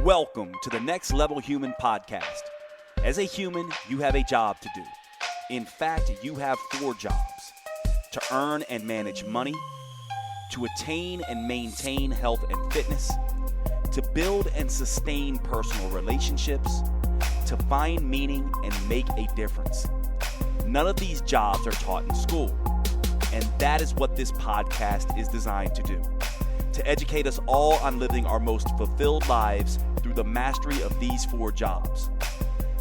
Welcome to the Next Level Human podcast. As a human, you have a job to do. In fact, you have 4 jobs: to earn and manage money, to attain and maintain health and fitness, to build and sustain personal relationships, to find meaning and make a difference. None of these jobs are taught in school, and that is what this podcast is designed to do. To educate us all on living our most fulfilled lives through the mastery of these 4 jobs.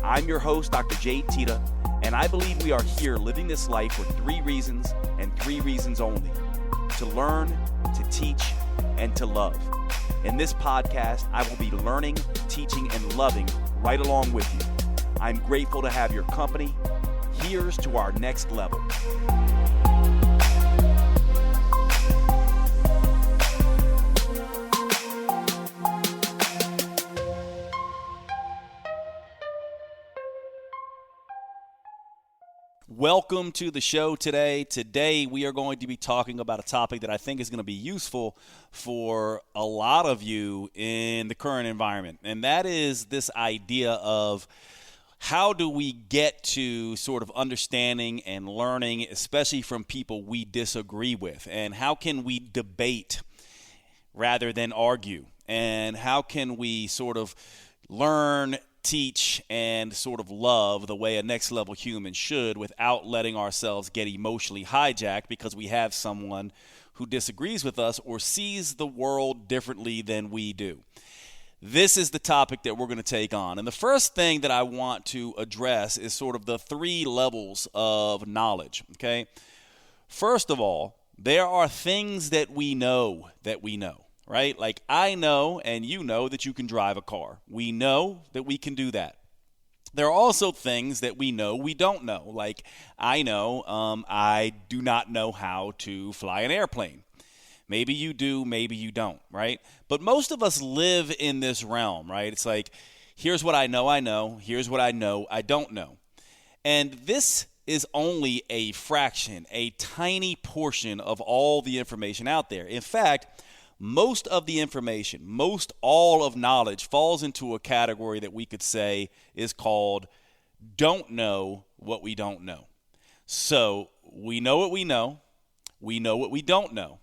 I'm your host, Dr. Jade Teta, and I believe we are here living this life for 3 reasons and 3 reasons only: to learn, to teach, and to love. In this podcast, I will be learning, teaching, and loving right along with you. I'm grateful to have your company. Here's to our next level. Welcome to the show today. Today we are going to be talking about a topic that I think is going to be useful for a lot of you in the current environment. And that is this idea of how do we get to sort of understanding and learning, especially from people we disagree with? And how can we debate rather than argue? And how can we sort of learn, teach, and sort of love the way a next level human should without letting ourselves get emotionally hijacked because we have someone who disagrees with us or sees the world differently than we do. This is the topic that we're going to take on. And the first thing that I want to address is sort of the 3 levels of knowledge, okay? First of all, there are things that we know, right? Like I know and you know that you can drive a car. We know that we can do that. There are also things that we know we don't know. Like I know I do not know how to fly an airplane. Maybe you do, maybe you don't, right? But most of us live in this realm, right? It's like, here's what I know, here's what I don't know. And this is only a fraction, a tiny portion of all the information out there. In fact, most of the information, most all of knowledge falls into a category that we could say is called don't know what we don't know. So we know what we know what we don't know,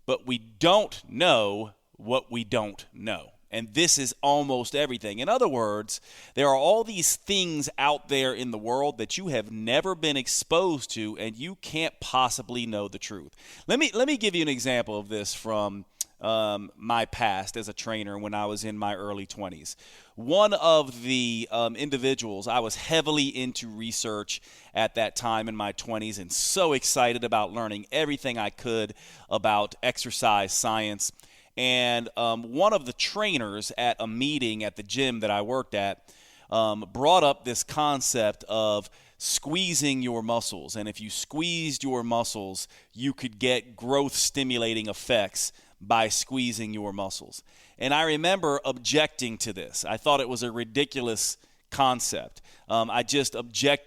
but we don't know what we don't know. And this is almost everything. In other words, there are all these things out there in the world that you have never been exposed to, and you can't possibly know the truth. Let me give you an example of this from my past as a trainer when I was in my early 20s. One of the individuals, I was heavily into research at that time in my 20s and so excited about learning everything I could about exercise science. And one of the trainers at a meeting at the gym that I worked at brought up this concept of squeezing your muscles. And if you squeezed your muscles, you could get growth stimulating effects by squeezing your muscles. And I remember objecting to this. I thought it was a ridiculous concept. I just objected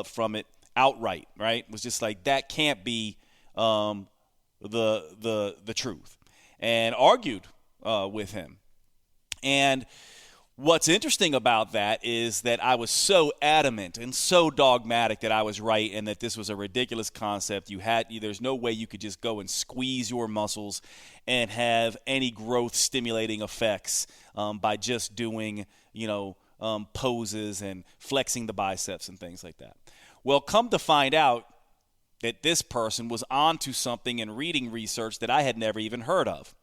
from it outright, right? It was just like, that can't be the truth, and argued with him. And what's interesting about that is that I was so adamant and so dogmatic that I was right and that this was a ridiculous concept. There's no way you could just go and squeeze your muscles and have any growth stimulating effects by just doing, poses and flexing the biceps and things like that. Well, come to find out that this person was onto something and reading research that I had never even heard of.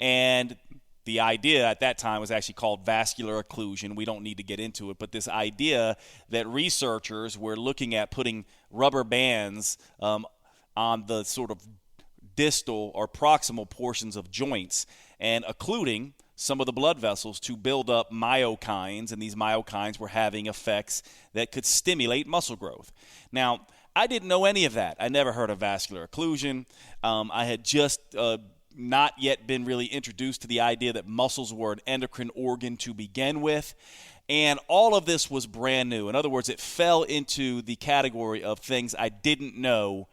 And the idea at that time was actually called vascular occlusion. We don't need to get into it, but this idea that researchers were looking at putting rubber bands on the sort of distal or proximal portions of joints and occluding some of the blood vessels to build up myokines, and these myokines were having effects that could stimulate muscle growth. Now, I didn't know any of that. I never heard of vascular occlusion. I had just not yet been really introduced to the idea that muscles were an endocrine organ to begin with. And all of this was brand new. In other words, it fell into the category of things I didn't know.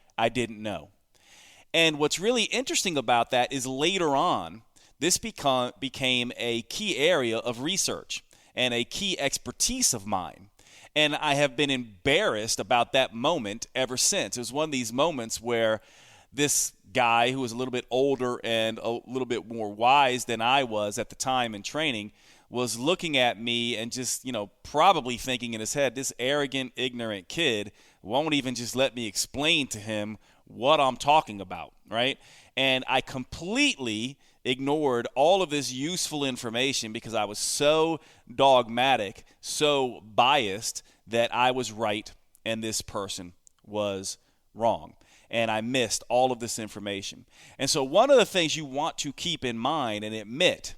And what's really interesting about that is later on, this became a key area of research and a key expertise of mine. And I have been embarrassed about that moment ever since. It was one of these moments where this guy who was a little bit older and a little bit more wise than I was at the time in training was looking at me and just, probably thinking in his head, this arrogant, ignorant kid won't even just let me explain to him what I'm talking about, right? And I completely ignored all of this useful information because I was so dogmatic, so biased that I was right and this person was wrong. And I missed all of this information. And so one of the things you want to keep in mind and admit,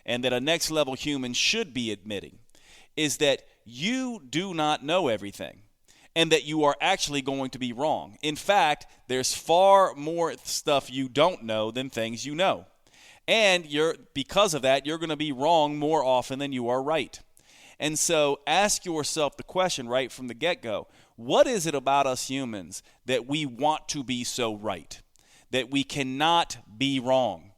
and that a next level human should be admitting, is that you do not know everything and that you are actually going to be wrong. In fact, there's far more stuff you don't know than things you know. And because of that, you're going to be wrong more often than you are right. And so ask yourself the question right from the get-go, what is it about us humans that we want to be so right, that we cannot be wrong?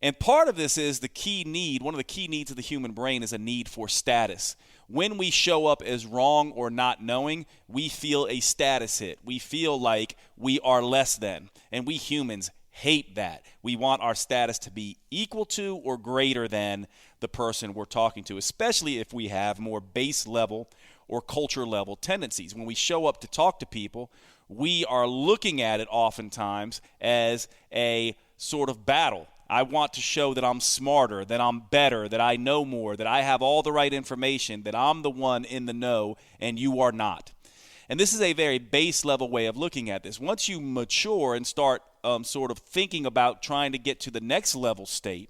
And part of this is one of the key needs of the human brain is a need for status. When we show up as wrong or not knowing, we feel a status hit. We feel like we are less than, and we humans hate that. We want our status to be equal to or greater than the person we're talking to, especially if we have more base level or culture level tendencies. When we show up to talk to people, we are looking at it oftentimes as a sort of battle. I want to show that I'm smarter, that I'm better, that I know more, that I have all the right information, that I'm the one in the know and you are not. And this is a very base level way of looking at this. Once you mature and start sort of thinking about trying to get to the next level state,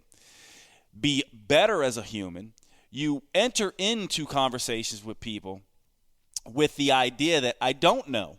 be better as a human, you enter into conversations with people with the idea that I don't know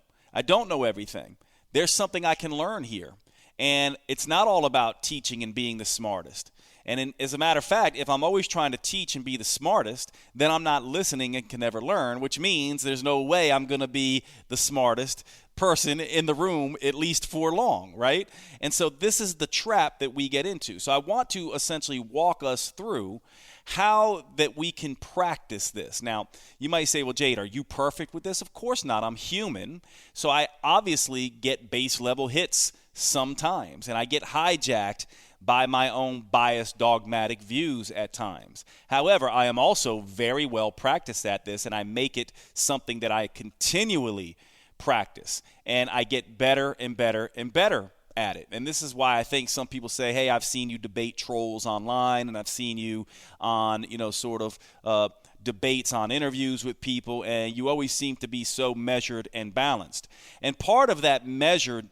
everything. There's something I can learn here. And it's not all about teaching and being the smartest. And as a matter of fact, if I'm always trying to teach and be the smartest, then I'm not listening and can never learn, which means there's no way I'm going to be the smartest person in the room, at least for long, right? And so this is the trap that we get into. So I want to essentially walk us through how that we can practice this. Now, you might say, well, Jade, are you perfect with this? Of course not. I'm human. So I obviously get base level hits sometimes, and I get hijacked by my own biased, dogmatic views at times. However, I am also very well practiced at this, and I make it something that I continually practice, and I get better and better and better at it. And this is why I think some people say, hey, I've seen you debate trolls online, and I've seen you on, debates on interviews with people, and you always seem to be so measured and balanced. And part of that measuredness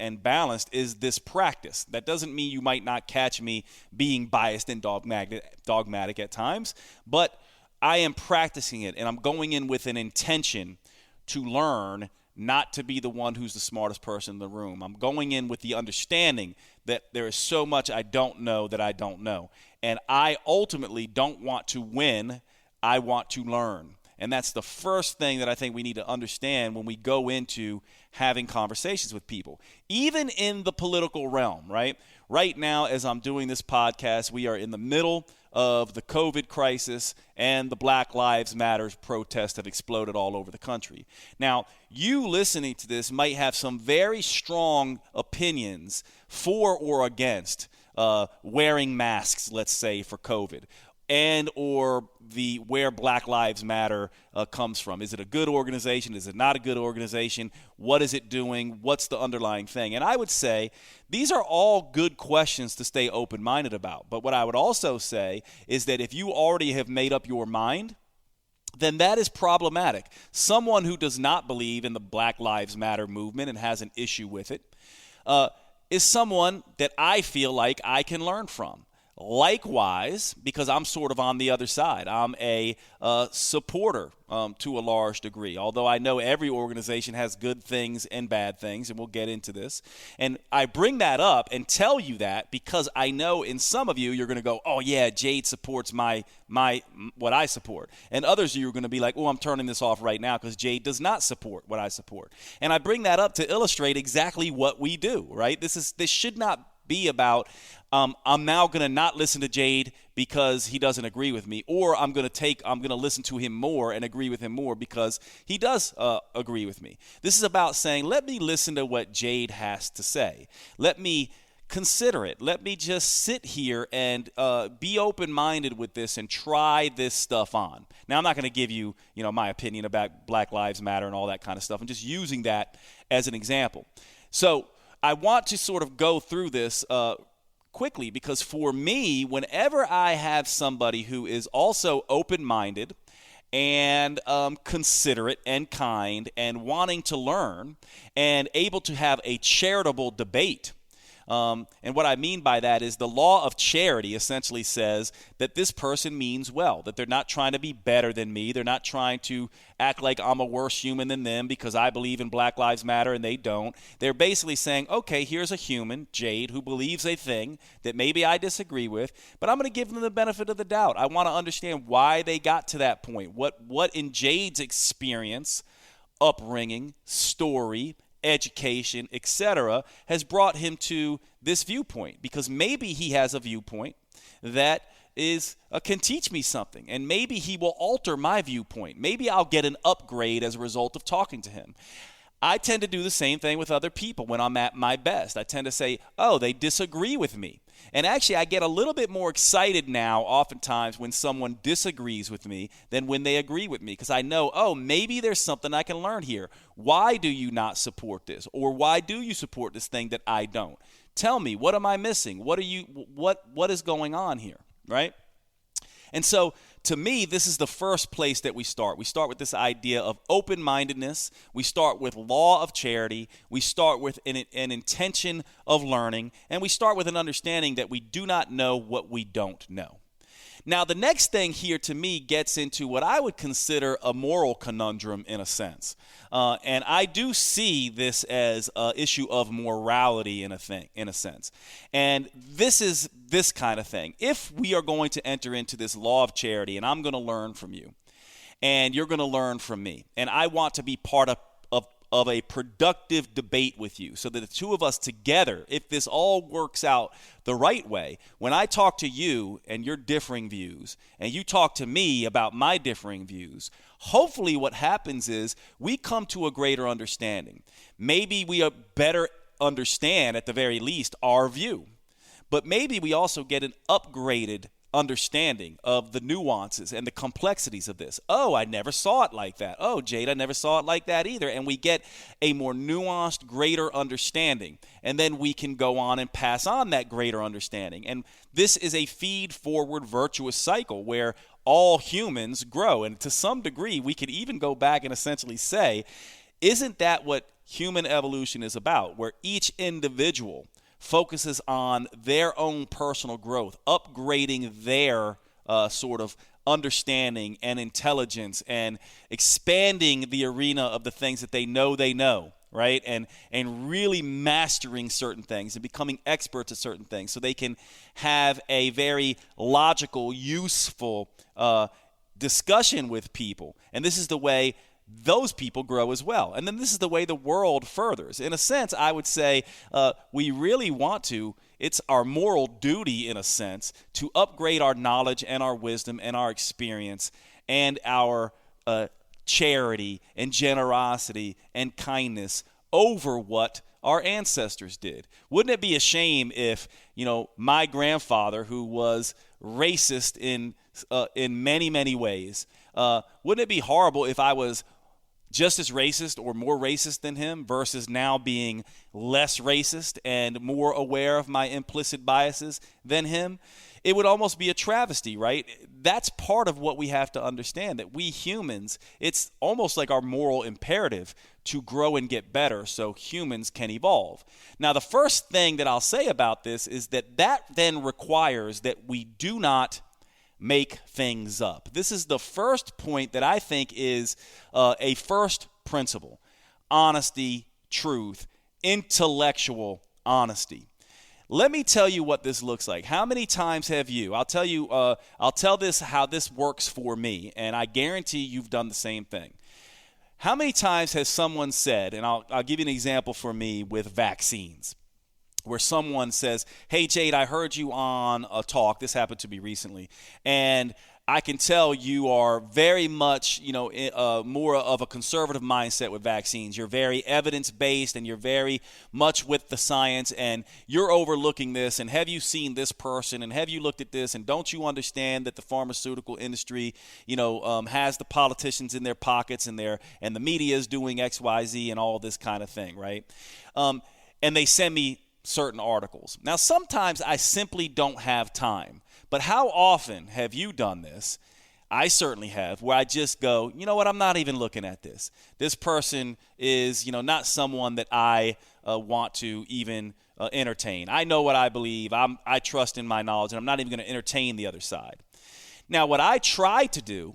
and balanced is this practice. That doesn't mean you might not catch me being biased and dogmatic at times, but I am practicing it, and I'm going in with an intention to learn, not to be the one who's the smartest person in the room. I'm going in with the understanding that there is so much I don't know that I don't know. And I ultimately don't want to win. I want to learn. And that's the first thing that I think we need to understand when we go into having conversations with people, even in the political realm, right? Right now, as I'm doing this podcast, we are in the middle of the COVID crisis, and the Black Lives Matter protests have exploded all over the country. Now, you listening to this might have some very strong opinions for or against wearing masks, let's say, for COVID, and or where Black Lives Matter comes from. Is it a good organization? Is it not a good organization? What is it doing? What's the underlying thing? And I would say these are all good questions to stay open-minded about. But what I would also say is that if you already have made up your mind, then that is problematic. Someone who does not believe in the Black Lives Matter movement and has an issue with it is someone that I feel like I can learn from. Likewise, because I'm sort of on the other side, I'm a supporter to a large degree, although I know every organization has good things and bad things, and we'll get into this. And I bring that up and tell you that because I know in some of you, you're going to go, oh, yeah, Jade supports my what I support. And others of you are going to be like, oh, I'm turning this off right now because Jade does not support what I support. And I bring that up to illustrate exactly what we do, right? This should not be about I'm now going to not listen to Jade because he doesn't agree with me, or I'm going to listen to him more and agree with him more because he does agree with me. This is about saying, let me listen to what Jade has to say. Let me consider it. Let me just sit here and be open-minded with this and try this stuff on. Now, I'm not going to give you, my opinion about Black Lives Matter and all that kind of stuff. I'm just using that as an example. So I want to sort of go through this quickly, because for me, whenever I have somebody who is also open-minded and considerate and kind and wanting to learn and able to have a charitable debate, and what I mean by that is the law of charity essentially says that this person means well, that they're not trying to be better than me. They're not trying to act like I'm a worse human than them because I believe in Black Lives Matter and they don't. They're basically saying, okay, here's a human, Jade, who believes a thing that maybe I disagree with, but I'm going to give them the benefit of the doubt. I want to understand why they got to that point. What in Jade's experience, upbringing, story, education, etc., has brought him to this viewpoint, because maybe he has a viewpoint that can teach me something, and maybe he will alter my viewpoint. Maybe I'll get an upgrade as a result of talking to him. I tend to do the same thing with other people when I'm at my best. I tend to say, oh, they disagree with me. And actually, I get a little bit more excited now oftentimes when someone disagrees with me than when they agree with me, because I know, oh, maybe there's something I can learn here. Why do you not support this? Or why do you support this thing that I don't? Tell me, what am I missing? What is going on here, right? And so, to me, this is the first place that we start. We start with this idea of open-mindedness. We start with law of charity. We start with an intention of learning. And we start with an understanding that we do not know what we don't know. Now, the next thing here to me gets into what I would consider a moral conundrum in a sense. And I do see this as an issue of morality in a sense. And this is this kind of thing. If we are going to enter into this law of charity, and I'm going to learn from you, and you're going to learn from me, and I want to be part of a productive debate with you, so that the two of us together, if this all works out the right way, when I talk to you and your differing views, and you talk to me about my differing views, hopefully what happens is we come to a greater understanding. Maybe we better understand, at the very least, our view. But maybe we also get an upgraded understanding of the nuances and the complexities of this. Oh, I never saw it like that. Oh, Jade, I never saw it like that either. And we get a more nuanced, greater understanding. And then we can go on and pass on that greater understanding. And this is a feed-forward virtuous cycle where all humans grow. And to some degree, we could even go back and essentially say, isn't that what human evolution is about? Where each individual focuses on their own personal growth, upgrading their sort of understanding and intelligence, and expanding the arena of the things that they know, right? And really mastering certain things and becoming experts at certain things so they can have a very logical, useful discussion with people. And this is the way those people grow as well. And then this is the way the world furthers. In a sense, I would say we really want to, it's our moral duty in a sense, to upgrade our knowledge and our wisdom and our experience and our charity and generosity and kindness over what our ancestors did. Wouldn't it be a shame if, my grandfather, who was racist in many, many ways, wouldn't it be horrible if I was just as racist or more racist than him versus now being less racist and more aware of my implicit biases than him? It would almost be a travesty, right? That's part of what we have to understand, that we humans, it's almost like our moral imperative to grow and get better so humans can evolve. Now, the first thing that I'll say about this is that then requires that we do not make things up. This is the first point that I think is a first principle: honesty, truth, intellectual honesty. Let me tell you what this looks like. How many times have you? I'll tell this how this works for me, and I guarantee you've done the same thing. How many times has someone said, and I'll give you an example for me with vaccines. where someone says, hey, Jade, I heard you on a talk. This happened to me recently. And I can tell you are very much, more of a conservative mindset with vaccines. You're very evidence-based and you're very much with the science, and you're overlooking this. And have you seen this person? And have you looked at this? And don't you understand that the pharmaceutical industry, has the politicians in their pockets, and the media is doing X, Y, Z, and all this kind of thing, right? And they send me certain articles. Now, sometimes I simply don't have time. But how often have you done this? I certainly have, where I just go, you know what, I'm not even looking at this. This person is, not someone that I want to even entertain. I know what I believe. I trust in my knowledge, and I'm not even going to entertain the other side. Now, what I try to do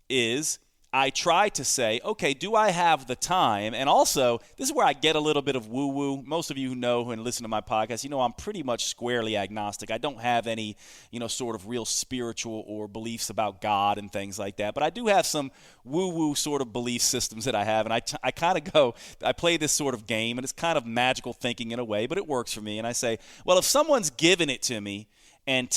is I try to say, okay, do I have the time? And also, this is where I get a little bit of woo-woo. Most of you who know and listen to my podcast, I'm pretty much squarely agnostic. I don't have any, sort of real spiritual or beliefs about God and things like that. But I do have some woo-woo sort of belief systems that I have. And I kind of I play this sort of game, and it's kind of magical thinking in a way, but it works for me. And I say, well, if someone's given it to me, and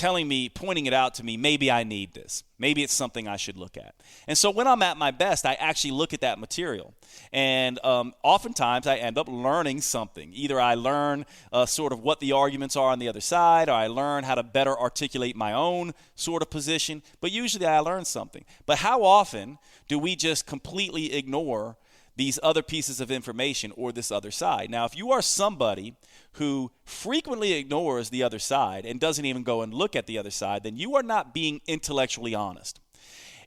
pointing it out to me, maybe I need this. Maybe it's something I should look at. And so when I'm at my best, I actually look at that material. And oftentimes I end up learning something. Either I learn sort of what the arguments are on the other side, or I learn how to better articulate my own sort of position. But usually I learn something. But how often do we just completely ignore these other pieces of information or this other side? Now, if you are somebody who frequently ignores the other side and doesn't even go and look at the other side, then you are not being intellectually honest.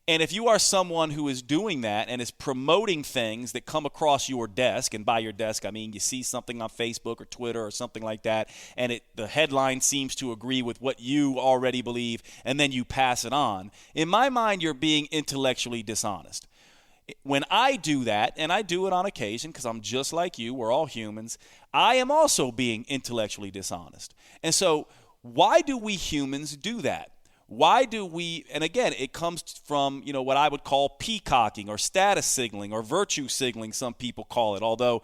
And if you are someone who is doing that and is promoting things that come across your desk, and by your desk I mean you see something on Facebook or Twitter or something like that, and the headline seems to agree with what you already believe, and then you pass it on, in my mind you're being intellectually dishonest. When I do that, and I do it on occasion because I'm just like you, we're all humans, I am also being intellectually dishonest. And so why do we humans do that? Why do we, and again, it comes from, what I would call peacocking or status signaling or virtue signaling, some people call it, although,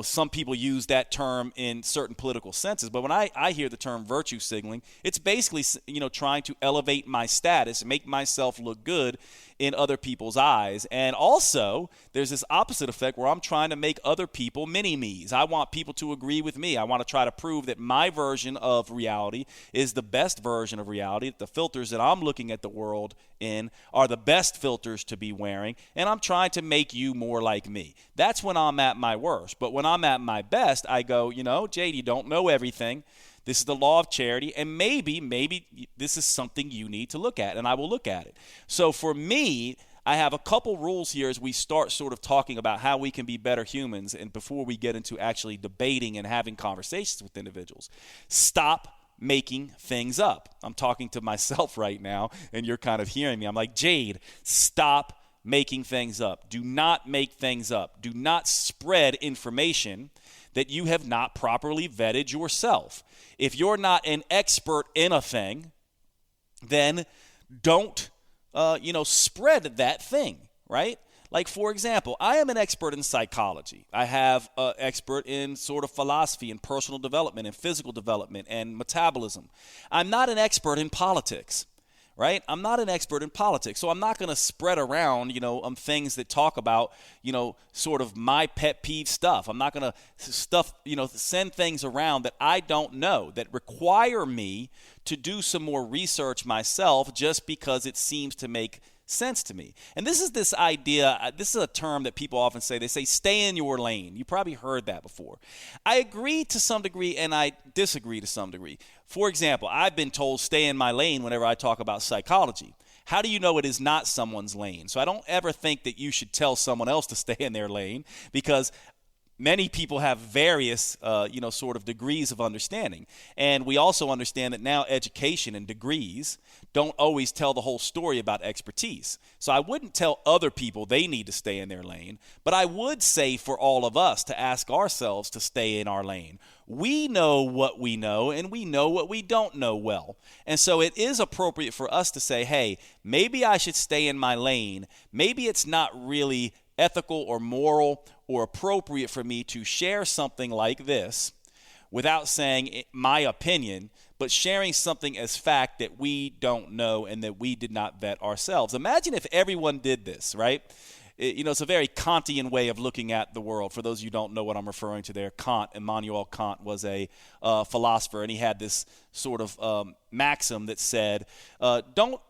some people use that term in certain political senses. But when I hear the term virtue signaling, it's basically, trying to elevate my status and make myself look good in other people's eyes. And also, there's this opposite effect where I'm trying to make other people mini-me's. I want people to agree with me. I want to try to prove that my version of reality is the best version of reality, that the filters that I'm looking at the world in are the best filters to be wearing, and I'm trying to make you more like me. That's when I'm at my worst. But when I'm at my best, I go, Jade, you don't know everything. This is the law of charity, and maybe this is something you need to look at, and I will look at it. So for me, I have a couple rules here as we start sort of talking about how we can be better humans, and before we get into actually debating and having conversations with individuals. Stop making things up. I'm talking to myself right now, and you're kind of hearing me. I'm like, Jade, stop making things up. Do not make things up. Do not spread information that you have not properly vetted yourself. If you're not an expert in a thing, then don't, spread that thing, right? Like, for example, I am an expert in psychology. I have an expert in sort of philosophy and personal development and physical development and metabolism. I'm not an expert in politics. Right? I'm not an expert in politics, so I'm not going to spread around, things that talk about, sort of my pet peeve stuff. I'm not going to send things around that I don't know, that require me to do some more research myself just because it seems to make sense to me. And this idea, this is a term that people often say. They say, stay in your lane. You probably heard that before. I agree to some degree, and I disagree to some degree. For example, I've been told stay in my lane whenever I talk about psychology. How do you know it is not someone's lane? So I don't ever think that you should tell someone else to stay in their lane, because many people have various, sort of degrees of understanding. And we also understand that now education and degrees don't always tell the whole story about expertise. So I wouldn't tell other people they need to stay in their lane, but I would say for all of us to ask ourselves to stay in our lane. We know what we know, and we know what we don't know well. And so it is appropriate for us to say, hey, maybe I should stay in my lane. Maybe it's not really ethical or moral or appropriate for me to share something like this without saying my opinion, but sharing something as fact that we don't know and that we did not vet ourselves. Imagine if everyone did this, right? It's a very Kantian way of looking at the world. For those of you who don't know what I'm referring to there, Immanuel Kant was a philosopher, and he had this sort of maxim that said, don't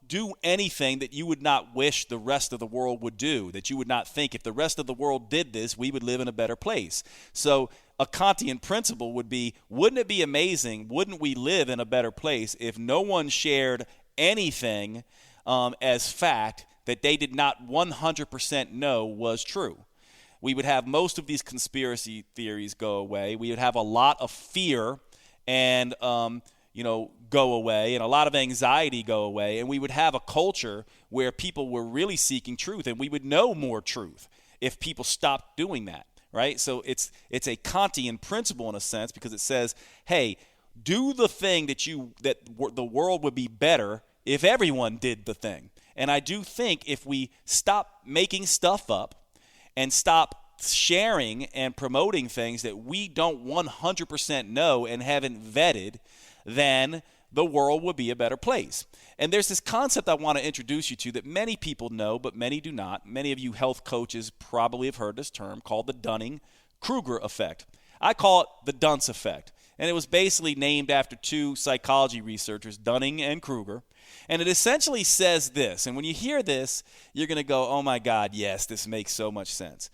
do anything that you would not wish the rest of the world would do, that you would not think if the rest of the world did this, we would live in a better place. So a Kantian principle would be, wouldn't it be amazing, wouldn't we live in a better place if no one shared anything as fact that they did not 100% know was true? We would have most of these conspiracy theories go away. We would have a lot of fear and go away, and a lot of anxiety go away, and we would have a culture where people were really seeking truth, and we would know more truth if people stopped doing that, right? So it's a Kantian principle in a sense, because it says, hey, do the thing that the world would be better if everyone did the thing. And I do think if we stop making stuff up and stop sharing and promoting things that we don't 100% know and haven't vetted, then the world would be a better place. And there's this concept I want to introduce you to that many people know, but many do not. Many of you health coaches probably have heard this term called the Dunning-Kruger effect. I call it the dunce effect. And it was basically named after two psychology researchers, Dunning and Kruger. And it essentially says this, and when you hear this, you're going to go, oh my God, yes, this makes so much sense.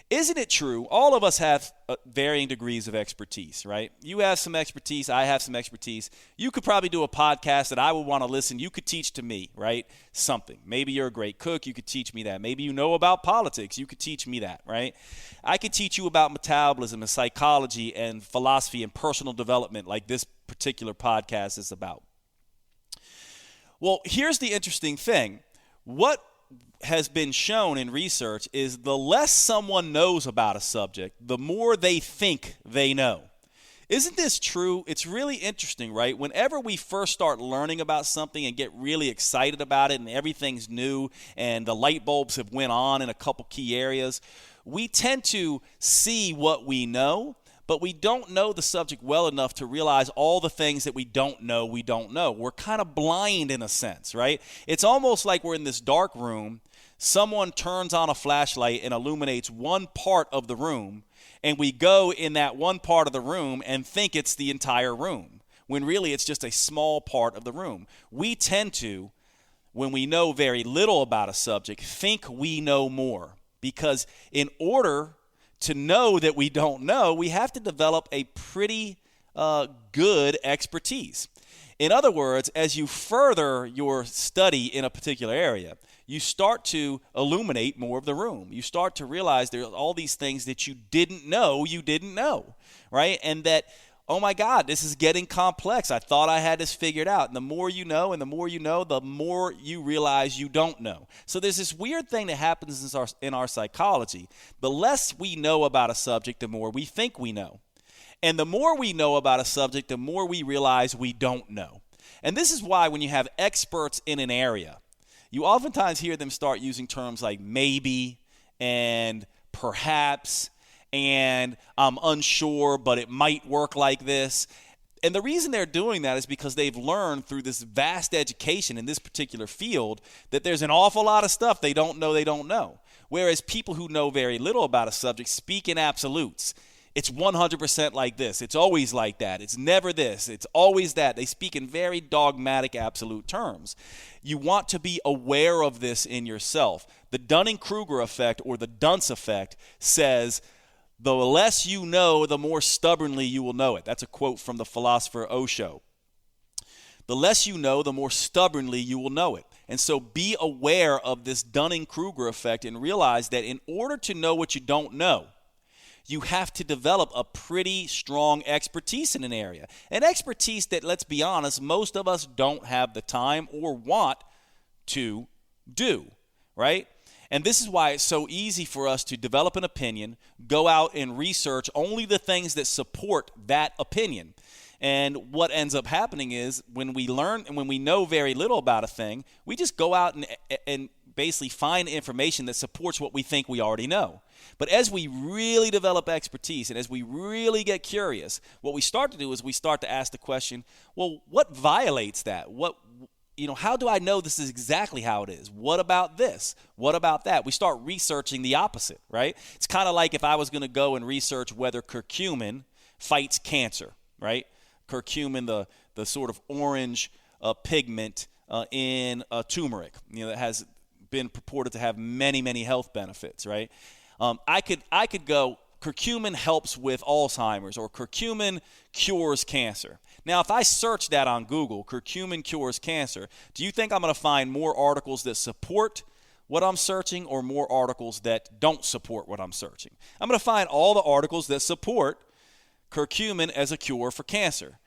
Isn't it true? All of us have varying degrees of expertise, right? You have some expertise. I have some expertise. You could probably do a podcast that I would want to listen. You could teach to me, right? Something. Maybe you're a great cook. You could teach me that. Maybe you know about politics. You could teach me that, right? I could teach you about metabolism and psychology and philosophy and personal development like this particular podcast is about. Well, here's the interesting thing. What has been shown in research is the less someone knows about a subject, the more they think they know. Isn't this true? It's really interesting, right? Whenever we first start learning about something and get really excited about it and everything's new and the light bulbs have went on in a couple key areas, we tend to see what we know, but we don't know the subject well enough to realize all the things that we don't know. We're kind of blind in a sense, right? It's almost like we're in this dark room. Someone turns on a flashlight and illuminates one part of the room, and we go in that one part of the room and think it's the entire room, when really it's just a small part of the room. We tend to, when we know very little about a subject, think we know more, because in order to know that we don't know, we have to develop a pretty good expertise. In other words, as you further your study in a particular area, you start to illuminate more of the room. You start to realize there are all these things that you didn't know, right? And that, oh my God, this is getting complex. I thought I had this figured out. And the more you know, the more you realize you don't know. So there's this weird thing that happens in our psychology. The less we know about a subject, the more we think we know. And the more we know about a subject, the more we realize we don't know. And this is why when you have experts in an area, you oftentimes hear them start using terms like maybe and perhaps and I'm unsure, but it might work like this. And the reason they're doing that is because they've learned through this vast education in this particular field that there's an awful lot of stuff they don't know. Whereas people who know very little about a subject speak in absolutes. It's 100% like this. It's always like that. It's never this. It's always that. They speak in very dogmatic, absolute terms. You want to be aware of this in yourself. The Dunning-Kruger effect, or the dunce effect, says the less you know, the more stubbornly you will know it. That's a quote from the philosopher Osho. The less you know, the more stubbornly you will know it. And so be aware of this Dunning-Kruger effect and realize that in order to know what you don't know, you have to develop a pretty strong expertise in an area. An expertise that, let's be honest, most of us don't have the time or want to do, right? And this is why it's so easy for us to develop an opinion, go out and research only the things that support that opinion. And what ends up happening is when we learn and when we know very little about a thing, we just go out and basically find information that supports what we think we already know. But as we really develop expertise and as we really get curious, what we start to do is we start to ask the question, well, what violates that? How do I know this is exactly how it is? What about this? What about that? We start researching the opposite, right? It's kind of like if I was going to go and research whether curcumin fights cancer, right? Curcumin, the sort of orange pigment in turmeric, that has been purported to have many, many health benefits, right? I could go, curcumin helps with Alzheimer's, or curcumin cures cancer. Now, if I search that on Google, curcumin cures cancer, do you think I'm going to find more articles that support what I'm searching or more articles that don't support what I'm searching? I'm going to find all the articles that support curcumin as a cure for cancer.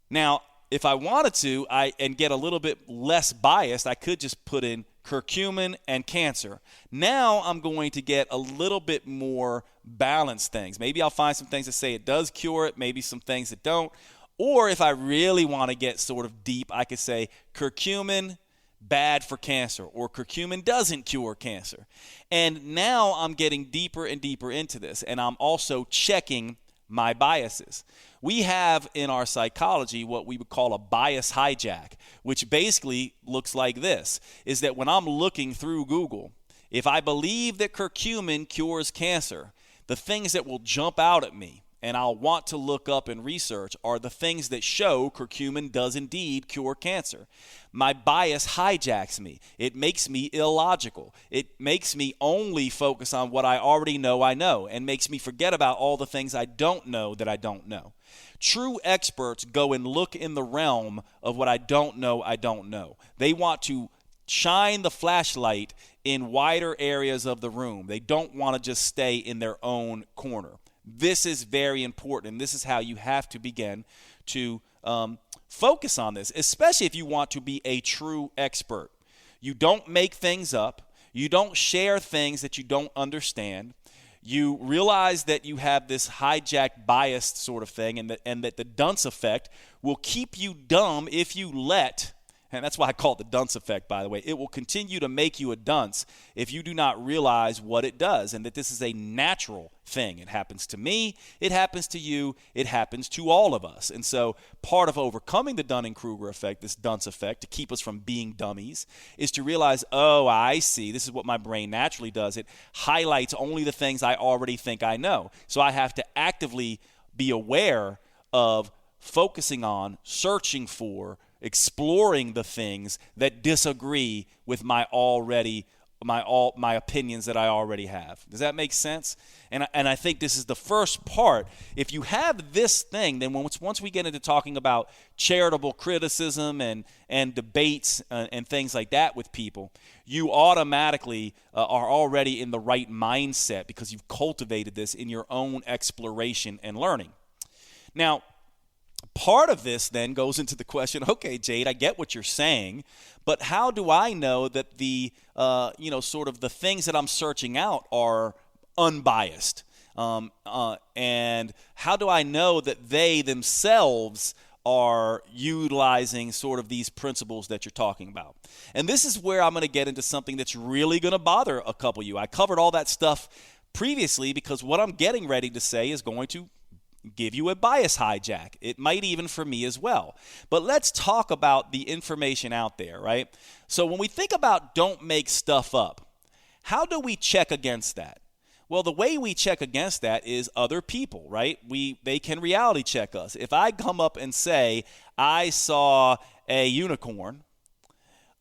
Now, if I wanted to, and get a little bit less biased, I could just put in curcumin and cancer. Now I'm going to get a little bit more balanced things. Maybe I'll find some things that say it does cure it, maybe some things that don't. Or if I really want to get sort of deep, I could say curcumin bad for cancer, or curcumin doesn't cure cancer. And now I'm getting deeper and deeper into this, and I'm also checking my biases. We have in our psychology what we would call a bias hijack, which basically looks like this, is that when I'm looking through Google, if I believe that curcumin cures cancer, the things that will jump out at me and I'll want to look up and research are the things that show curcumin does indeed cure cancer. My bias hijacks me. It makes me illogical. It makes me only focus on what I already know I know, and makes me forget about all the things I don't know that I don't know. True experts go and look in the realm of what I don't know I don't know. They want to shine the flashlight in wider areas of the room. They don't want to just stay in their own corner. This is very important, and this is how you have to begin to focus on this, especially if you want to be a true expert. You don't make things up. You don't share things that you don't understand. You realize that you have this hijacked, biased sort of thing, and that the dunce effect will keep you dumb if you let. And that's why I call it the dunce effect, by the way. It will continue to make you a dunce if you do not realize what it does, and that this is a natural thing. It happens to me. It happens to you. It happens to all of us. And so part of overcoming the Dunning-Kruger effect, this dunce effect, to keep us from being dummies, is to realize, oh, I see. This is what my brain naturally does. It highlights only the things I already think I know. So I have to actively be aware of focusing on, searching for, exploring the things that disagree with my opinions that I already have. Does that make sense? And I think this is the first part. If you have this thing, then once we get into talking about charitable criticism and debates and things like that with people, you automatically are already in the right mindset because you've cultivated this in your own exploration and learning. Now, part of this then goes into the question, okay, Jade, I get what you're saying, but how do I know that the, sort of the things that I'm searching out are unbiased? And how do I know that they themselves are utilizing sort of these principles that you're talking about? And this is where I'm going to get into something that's really going to bother a couple of you. I covered all that stuff previously because what I'm getting ready to say is going to give you a bias hijack. It might even for me as well. But let's talk about the information out there, right? So when we think about don't make stuff up, how do we check against that? Well, the way we check against that is other people, right? They can reality check us. If I come up and say, I saw a unicorn,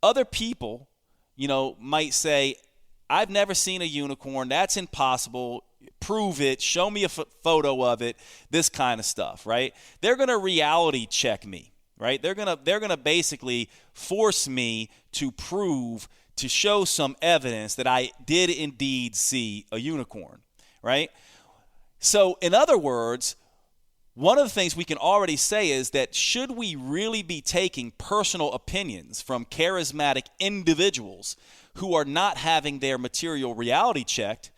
other people, might say, I've never seen a unicorn. That's impossible. Prove it. Show me a photo of it. This kind of stuff, right? They're going to reality check me, right? They're going to basically force me to show some evidence that I did indeed see a unicorn, right? So, in other words, one of the things we can already say is that should we really be taking personal opinions from charismatic individuals who are not having their material reality checked,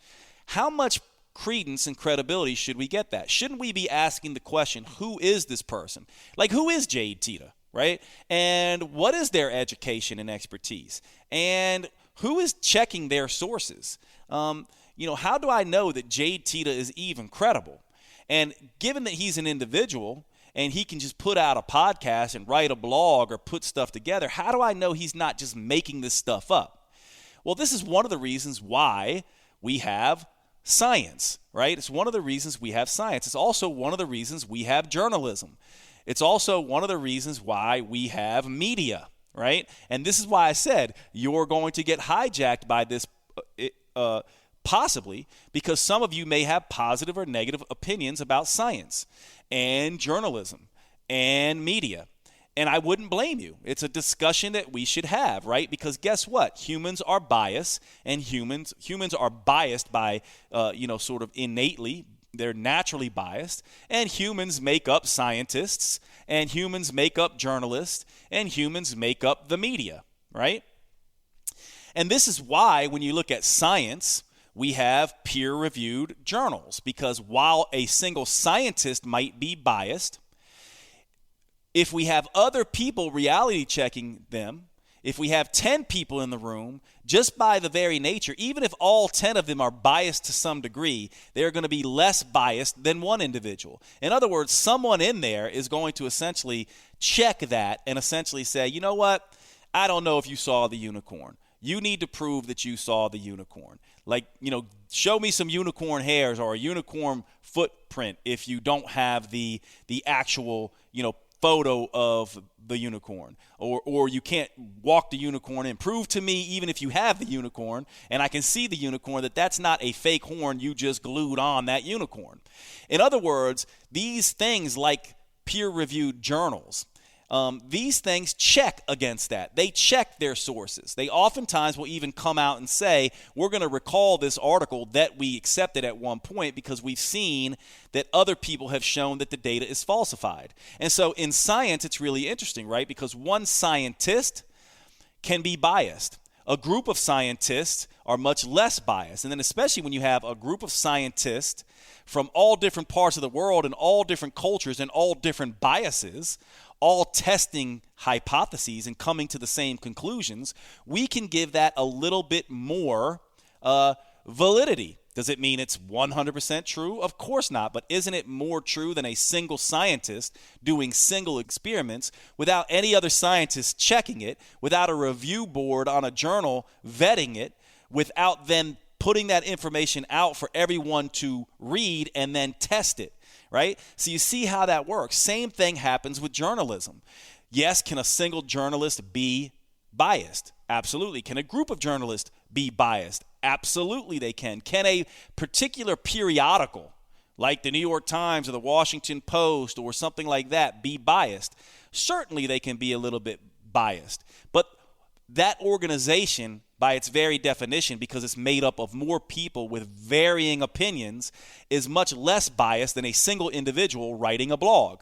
how much credence and credibility should we get that? Shouldn't we be asking the question, who is this person? Like, who is Jade Teta, right? And what is their education and expertise? And who is checking their sources? How do I know that Jade Teta is even credible? And given that he's an individual and he can just put out a podcast and write a blog or put stuff together, how do I know he's not just making this stuff up? Well, this is one of the reasons why we have science, right? It's one of the reasons we have science. It's also one of the reasons we have journalism. It's also one of the reasons why we have media, right? And this is why I said you're going to get hijacked by this possibly because some of you may have positive or negative opinions about science and journalism and media. And I wouldn't blame you. It's a discussion that we should have, right? Because guess what? Humans are biased, and humans are biased by, sort of innately. They're naturally biased, and humans make up scientists, and humans make up journalists, and humans make up the media, right? And this is why when you look at science, we have peer-reviewed journals, because while a single scientist might be biased, if we have other people reality checking them, if we have 10 people in the room, just by the very nature, even if all 10 of them are biased to some degree, they're going to be less biased than one individual. In other words, someone in there is going to essentially check that and essentially say, you know what? I don't know if you saw the unicorn. You need to prove that you saw the unicorn. Like, show me some unicorn hairs or a unicorn footprint if you don't have the actual, photo of the unicorn, or you can't walk the unicorn and prove to me, even if you have the unicorn and I can see the unicorn, that's not a fake horn you just glued on that unicorn. In other words, these things like peer-reviewed journals, these things check against that. They check their sources. They oftentimes will even come out and say, we're going to recall this article that we accepted at one point because we've seen that other people have shown that the data is falsified. And so in science, it's really interesting, right? Because one scientist can be biased. A group of scientists are much less biased. And then especially when you have a group of scientists from all different parts of the world and all different cultures and all different biases, all testing hypotheses and coming to the same conclusions, we can give that a little bit more validity. Does it mean it's 100% true? Of course not, but isn't it more true than a single scientist doing single experiments without any other scientists checking it, without a review board on a journal vetting it, without them putting that information out for everyone to read and then test it? Right? So you see how that works. Same thing happens with journalism. Yes, can a single journalist be biased? Absolutely. Can a group of journalists be biased? Absolutely they can. Can a particular periodical, like the New York Times or the Washington Post or something like that, be biased? Certainly they can be a little bit biased. But that organization, by its very definition, because it's made up of more people with varying opinions, is much less biased than a single individual writing a blog.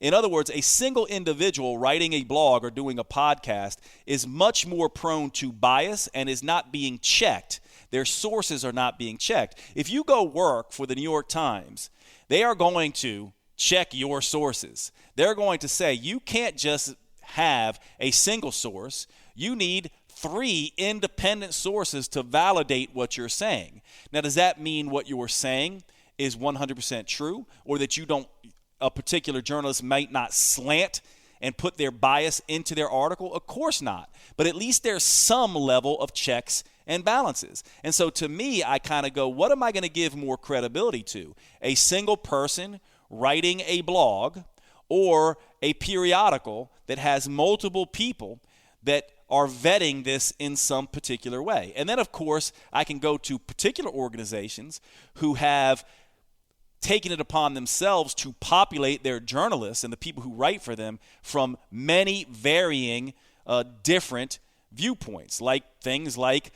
In other words, a single individual writing a blog or doing a podcast is much more prone to bias and is not being checked. Their sources are not being checked. If you go work for the New York Times, they are going to check your sources. They're going to say you can't just have a single source. You need 3 independent sources to validate what you're saying. Now, does that mean what you're saying is 100% true, or that a particular journalist might not slant and put their bias into their article? Of course not. But at least there's some level of checks and balances. And so to me, I kind of go, what am I going to give more credibility to? A single person writing a blog, or a periodical that has multiple people that are vetting this in some particular way? And then, of course, I can go to particular organizations who have taken it upon themselves to populate their journalists and the people who write for them from many different viewpoints, like things like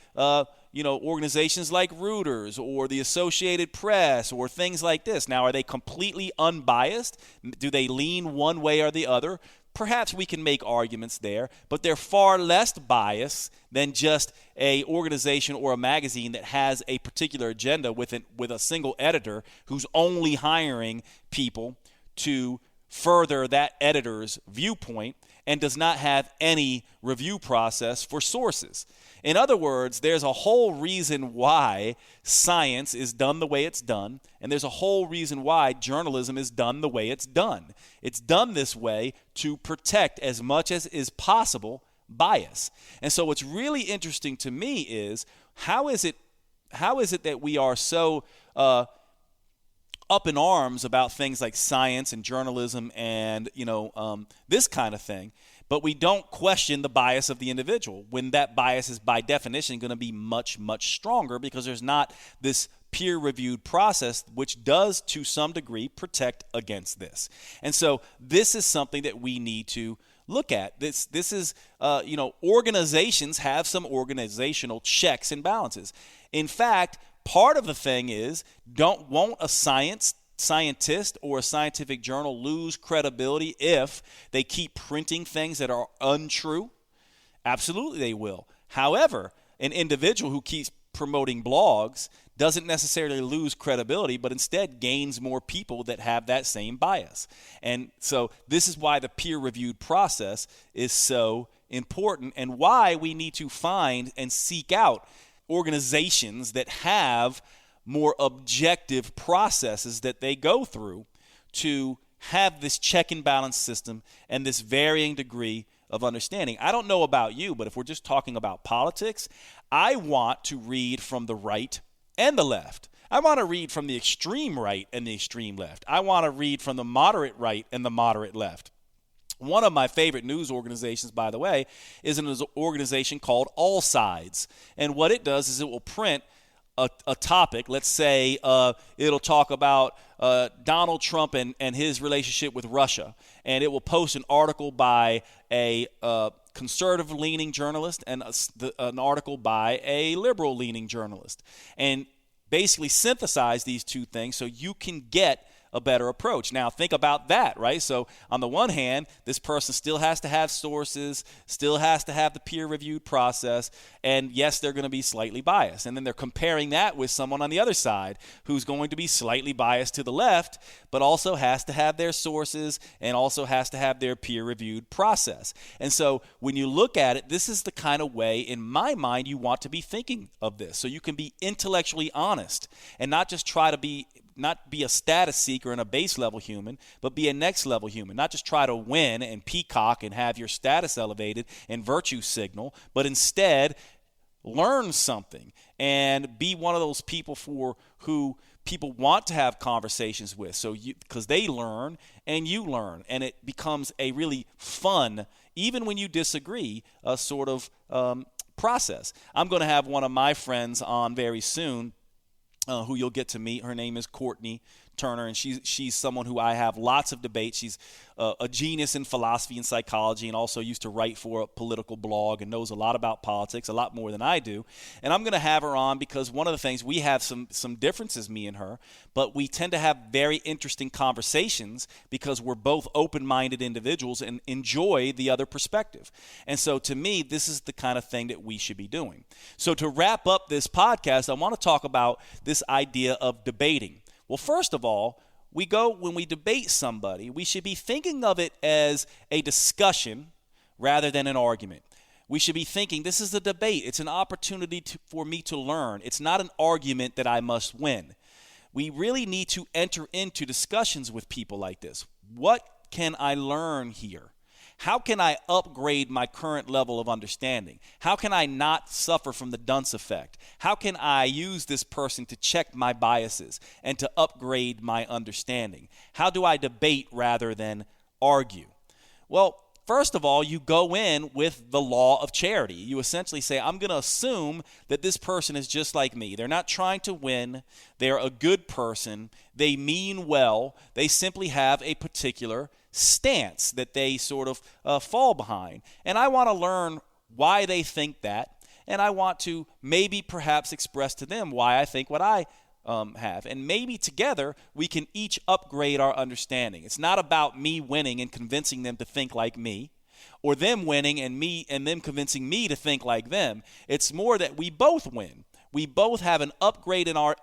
organizations like Reuters or the Associated Press or things like this. Now, are they completely unbiased? Do they lean one way or the other? Perhaps we can make arguments there, but they're far less biased than just a organization or a magazine that has a particular agenda with a single editor who's only hiring people to further that editor's viewpoint and does not have any review process for sources. In other words, there's a whole reason why science is done the way it's done, and there's a whole reason why journalism is done the way it's done. It's done this way to protect as much as is possible bias. And so what's really interesting to me is how is it that we are so up in arms about things like science and journalism and this kind of thing, but we don't question the bias of the individual when that bias is by definition going to be much, much stronger because there's not this peer-reviewed process which does to some degree protect against this. And so this is something that we need to look at. This is organizations have some organizational checks and balances. In fact, part of the thing is won't a scientist or a scientific journal lose credibility if they keep printing things that are untrue? Absolutely they will. However, an individual who keeps promoting blogs doesn't necessarily lose credibility, but instead gains more people that have that same bias. And so this is why the peer-reviewed process is so important and why we need to find and seek out organizations that have more objective processes that they go through to have this check and balance system and this varying degree of understanding. I don't know about you, but if we're just talking about politics, I want to read from the right and the left. I want to read from the extreme right and the extreme left. I want to read from the moderate right and the moderate left. One of my favorite news organizations, by the way, is an organization called All Sides. And what it does is it will print a topic. Let's say it'll talk about Donald Trump and his relationship with Russia. And it will post an article by a conservative-leaning journalist and an article by a liberal-leaning journalist. And basically synthesize these two things so you can get a better approach. Now, think about that, right? So on the one hand, this person still has to have sources, still has to have the peer-reviewed process, and yes, they're going to be slightly biased. And then they're comparing that with someone on the other side who's going to be slightly biased to the left, but also has to have their sources and also has to have their peer-reviewed process. And so when you look at it, this is the kind of way, in my mind, you want to be thinking of this. So you can be intellectually honest and not just try to be a status seeker and a base level human, but be a next level human. Not just try to win and peacock and have your status elevated and virtue signal, but instead learn something and be one of those people who people want to have conversations with. So because they learn and you learn, and it becomes a really fun, even when you disagree, sort of process. I'm going to have one of my friends on very soon, who you'll get to meet. Her name is Courtney Turner, and she's someone who I have lots of debates. She's a genius in philosophy and psychology and also used to write for a political blog and knows a lot about politics, a lot more than I do. And I'm going to have her on because one of the things, we have some differences, me and her, but we tend to have very interesting conversations because we're both open-minded individuals and enjoy the other perspective. And so to me, this is the kind of thing that we should be doing. So to wrap up this podcast, I want to talk about this idea of debating. Well, first of all, when we debate somebody, we should be thinking of it as a discussion rather than an argument. We should be thinking, this is a debate. It's an opportunity for me to learn. It's not an argument that I must win. We really need to enter into discussions with people like this. What can I learn here? How can I upgrade my current level of understanding? How can I not suffer from the dunce effect? How can I use this person to check my biases and to upgrade my understanding? How do I debate rather than argue? Well, first of all, you go in with the law of charity. You essentially say, I'm going to assume that this person is just like me. They're not trying to win. They're a good person. They mean well. They simply have a particular stance that they sort of fall behind. And I want to learn why they think that. And I want to maybe perhaps express to them why I think what I have. And maybe together we can each upgrade our understanding. It's not about me winning and convincing them to think like me, or them winning and them convincing me to think like them. It's more that we both win. We both have an upgrade in our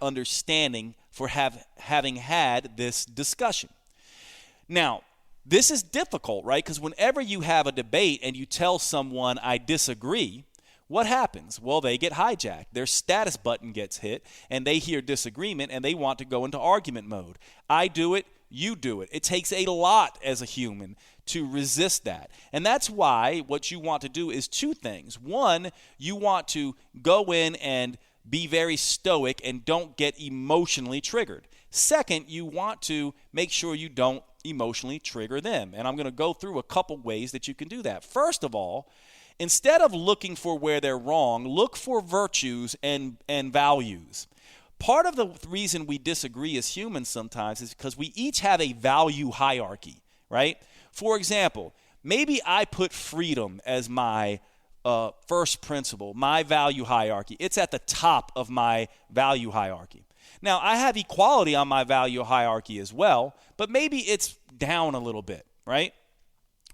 understanding for having had this discussion. Now, This is difficult, right? Because whenever you have a debate and you tell someone, I disagree, what happens? Well, they get hijacked. Their status button gets hit, and they hear disagreement, and they want to go into argument mode. I do it, you do it. It takes a lot as a human to resist that. And that's why what you want to do is two things. One, you want to go in and be very stoic and don't get emotionally triggered. Second, you want to make sure you don't emotionally trigger them. And I'm going to go through a couple ways that you can do that. First of all, instead of looking for where they're wrong, look for virtues and values. Part of the reason we disagree as humans sometimes is because we each have a value hierarchy, right? For example, maybe I put freedom as my first principle, my value hierarchy. It's at the top of my value hierarchy. Now, I have equality on my value hierarchy as well, but maybe it's down a little bit, right?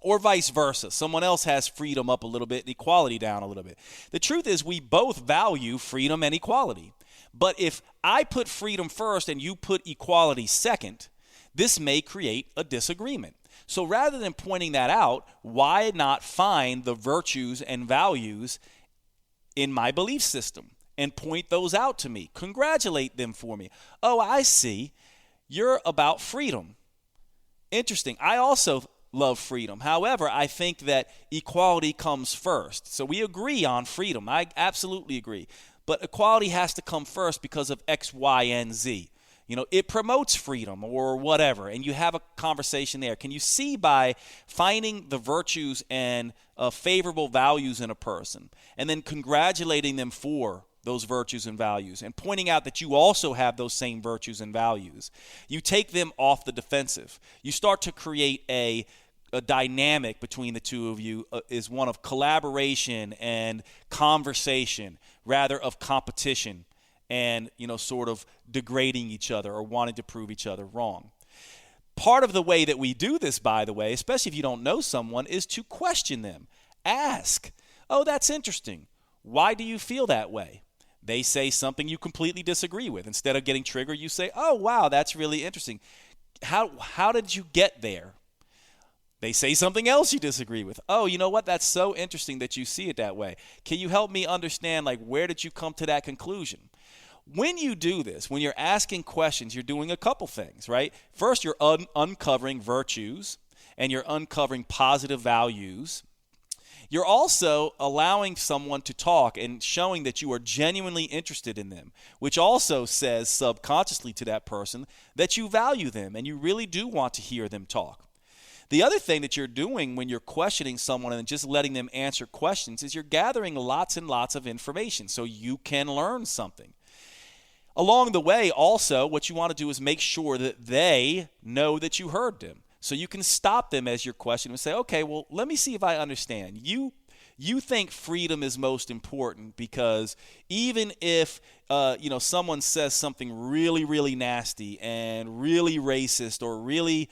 Or vice versa. Someone else has freedom up a little bit and equality down a little bit. The truth is we both value freedom and equality. But if I put freedom first and you put equality second, this may create a disagreement. So rather than pointing that out, why not find the virtues and values in my belief system and point those out to me? Congratulate them for me. Oh, I see. You're about freedom. Interesting. I also love freedom. However, I think that equality comes first. So we agree on freedom. I absolutely agree. But equality has to come first because of X, Y, and Z. You know, it promotes freedom or whatever, and you have a conversation there. Can you see by finding the virtues and favorable values in a person and then congratulating them for those virtues and values and pointing out that you also have those same virtues and values? You take them off the defensive. You start to create a dynamic between the two of you is one of collaboration and conversation rather of competition and, you know, sort of degrading each other or wanting to prove each other wrong. Part of the way that we do this, by the way, especially if you don't know someone, is to question them. Ask, oh, that's interesting. Why do you feel that way? They say something you completely disagree with. Instead of getting triggered, you say, oh, wow, that's really interesting. How did you get there? They say something else you disagree with. Oh, you know what? That's so interesting that you see it that way. Can you help me understand, like, where did you come to that conclusion? When you do this, when you're asking questions, you're doing a couple things, right? First, you're uncovering virtues and you're uncovering positive values. You're also allowing someone to talk and showing that you are genuinely interested in them, which also says subconsciously to that person that you value them and you really do want to hear them talk. The other thing that you're doing when you're questioning someone and just letting them answer questions is you're gathering lots and lots of information so you can learn something. Along the way, also, what you want to do is make sure that they know that you heard them. So you can stop them as you're questioning and say, okay, well, let me see if I understand. You think freedom is most important because even if someone says something really, really nasty and really racist or really,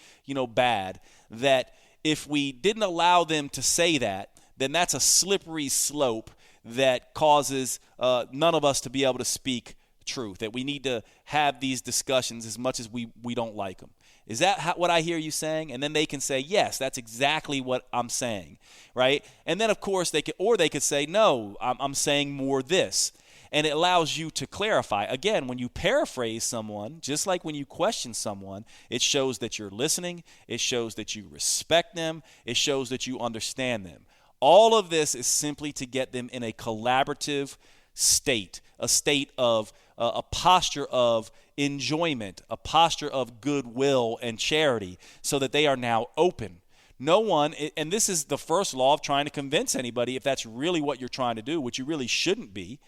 bad, that if we didn't allow them to say that, then that's a slippery slope that causes none of us to be able to speak truth, that we need to have these discussions as much as we don't like them. Is that what I hear you saying? And then they can say, yes, that's exactly what I'm saying, right? And then, of course, they could say, no, I'm saying more this. And it allows you to clarify. Again, when you paraphrase someone, just like when you question someone, it shows that you're listening. It shows that you respect them. It shows that you understand them. All of this is simply to get them in a collaborative state, a state of a posture of enjoyment, a posture of goodwill and charity, so that they are now open. No one, and this is the first law of trying to convince anybody, if that's really what you're trying to do, which you really shouldn't be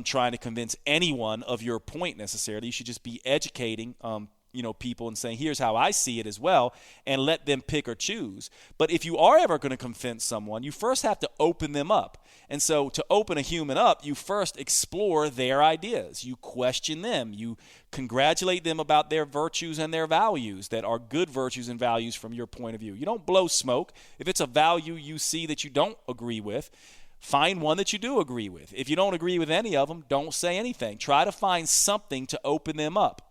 trying to convince anyone of your point necessarily. You should just be educating people and saying, here's how I see it as well, and let them pick or choose. But if you are ever going to convince someone, you first have to open them up. And so to open a human up, you first explore their ideas. You question them. You congratulate them about their virtues and their values that are good virtues and values from your point of view. You don't blow smoke. If it's a value you see that you don't agree with, find one that you do agree with. If you don't agree with any of them, don't say anything. Try to find something to open them up.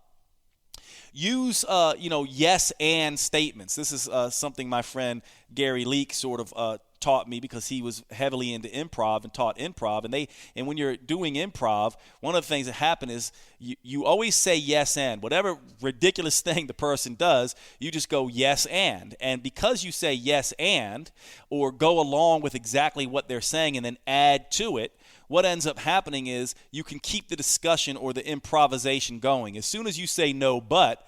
Use, yes and statements. This is something my friend Gary Leake sort of taught me because he was heavily into improv and taught improv. And when you're doing improv, one of the things that happen is you always say yes and. Whatever ridiculous thing the person does, you just go yes and. And because you say yes and or go along with exactly what they're saying and then add to it, what ends up happening is you can keep the discussion or the improvisation going. As soon as you say no but,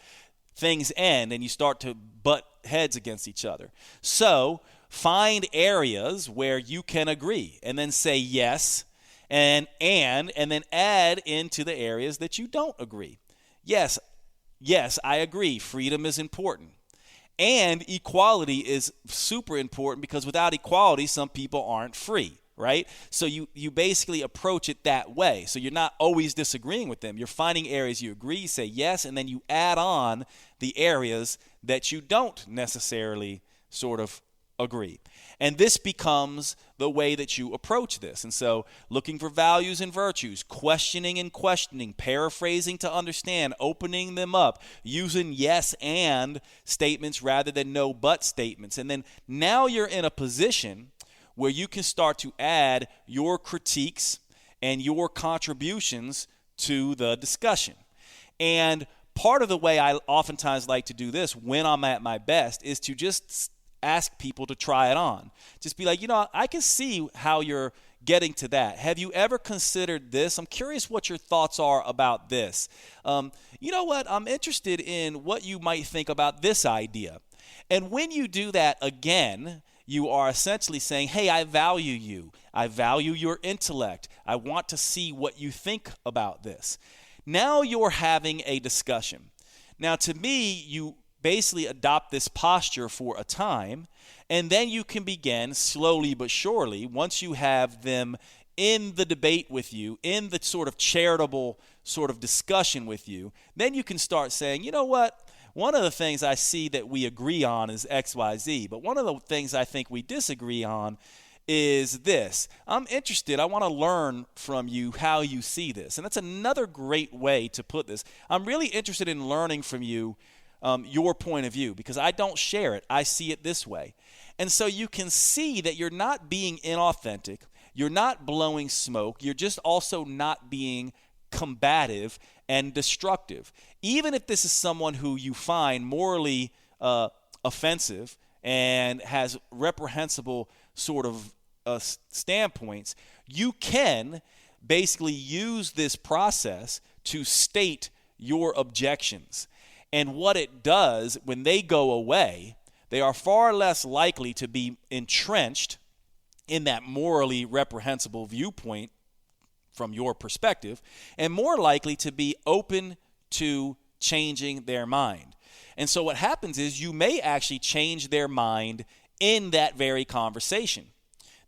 things end and you start to butt heads against each other. So find areas where you can agree and then say yes and then add into the areas that you don't agree. Yes, I agree. Freedom is important. And equality is super important because without equality, some people aren't free. Right? So you basically approach it that way. So you're not always disagreeing with them. You're finding areas you agree, you say yes, and then you add on the areas that you don't necessarily sort of agree. And this becomes the way that you approach this. And so looking for values and virtues, questioning and questioning, paraphrasing to understand, opening them up, using yes and statements rather than no but statements. And then now you're in a position where you can start to add your critiques and your contributions to the discussion. And part of the way I oftentimes like to do this when I'm at my best is to just ask people to try it on. Just be like, I can see how you're getting to that. Have you ever considered this? I'm curious what your thoughts are about this. You know what? I'm interested in what you might think about this idea. And when you do that again, you are essentially saying, hey, I value you. I value your intellect. I want to see what you think about this. Now you're having a discussion. Now, to me, you basically adopt this posture for a time, and then you can begin slowly but surely, once you have them in the debate with you, in the sort of charitable sort of discussion with you, then you can start saying, you know what? One of the things I see that we agree on is X, Y, Z, but one of the things I think we disagree on is this. I'm interested. I want to learn from you how you see this. And that's another great way to put this. I'm really interested in learning from you your point of view because I don't share it. I see it this way. And so you can see that you're not being inauthentic. You're not blowing smoke. You're just also not being combative and destructive. Even if this is someone who you find morally offensive and has reprehensible sort of standpoints, you can basically use this process to state your objections. And what it does, when they go away, they are far less likely to be entrenched in that morally reprehensible viewpoint from your perspective, and more likely to be open to changing their mind. And so what happens is you may actually change their mind in that very conversation.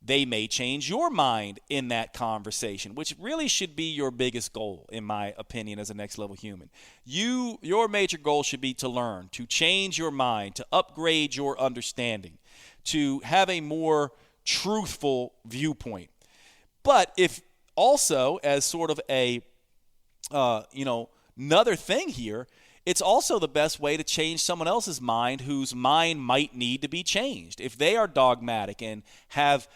They may change your mind in that conversation, which really should be your biggest goal, in my opinion, as a next level human. Your major goal should be to learn, to change your mind, to upgrade your understanding, to have a more truthful viewpoint. But if also, as sort of a, another thing here, it's also the best way to change someone else's mind whose mind might need to be changed. If they are dogmatic and have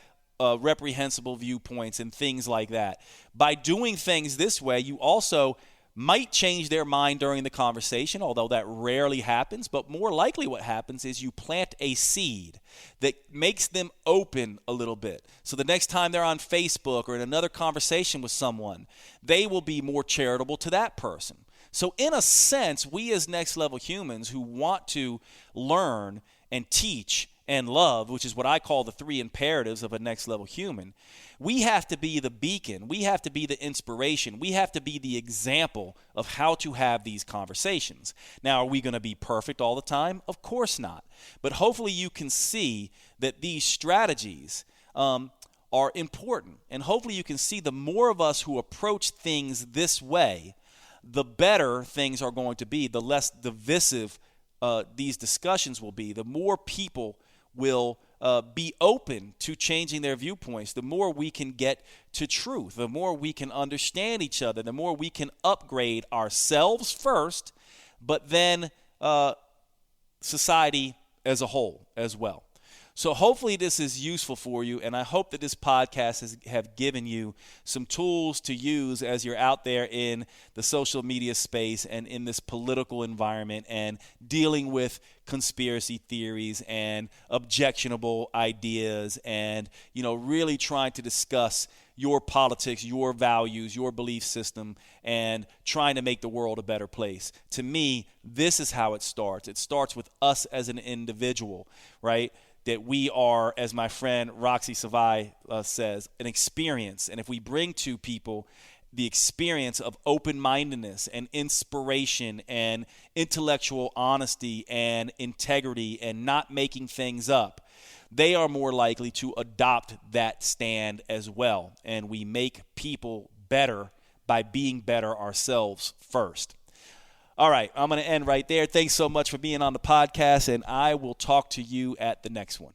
reprehensible viewpoints and things like that, by doing things this way, you also might change their mind during the conversation, although that rarely happens. But more likely what happens is you plant a seed that makes them open a little bit. So the next time they're on Facebook or in another conversation with someone, they will be more charitable to that person. So in a sense, we as next level humans who want to learn and teach and love, which is what I call the 3 imperatives of a next level human, we have to be the beacon. We have to be the inspiration. We have to be the example of how to have these conversations. Now, are we going to be perfect all the time? Of course not. But hopefully you can see that these strategies are important. And hopefully you can see the more of us who approach things this way, the better things are going to be, the less divisive these discussions will be, the more people will be open to changing their viewpoints, the more we can get to truth, the more we can understand each other, the more we can upgrade ourselves first, but then society as a whole as well. So hopefully this is useful for you, and I hope that this podcast have given you some tools to use as you're out there in the social media space and in this political environment and dealing with conspiracy theories and objectionable ideas and, really trying to discuss your politics, your values, your belief system, and trying to make the world a better place. To me, this is how it starts. It starts with us as an individual, right? That we are, as my friend Roxy Savai says, an experience. And if we bring to people the experience of open-mindedness and inspiration and intellectual honesty and integrity and not making things up, they are more likely to adopt that stand as well. And we make people better by being better ourselves first. All right, I'm going to end right there. Thanks so much for being on the podcast, and I will talk to you at the next one.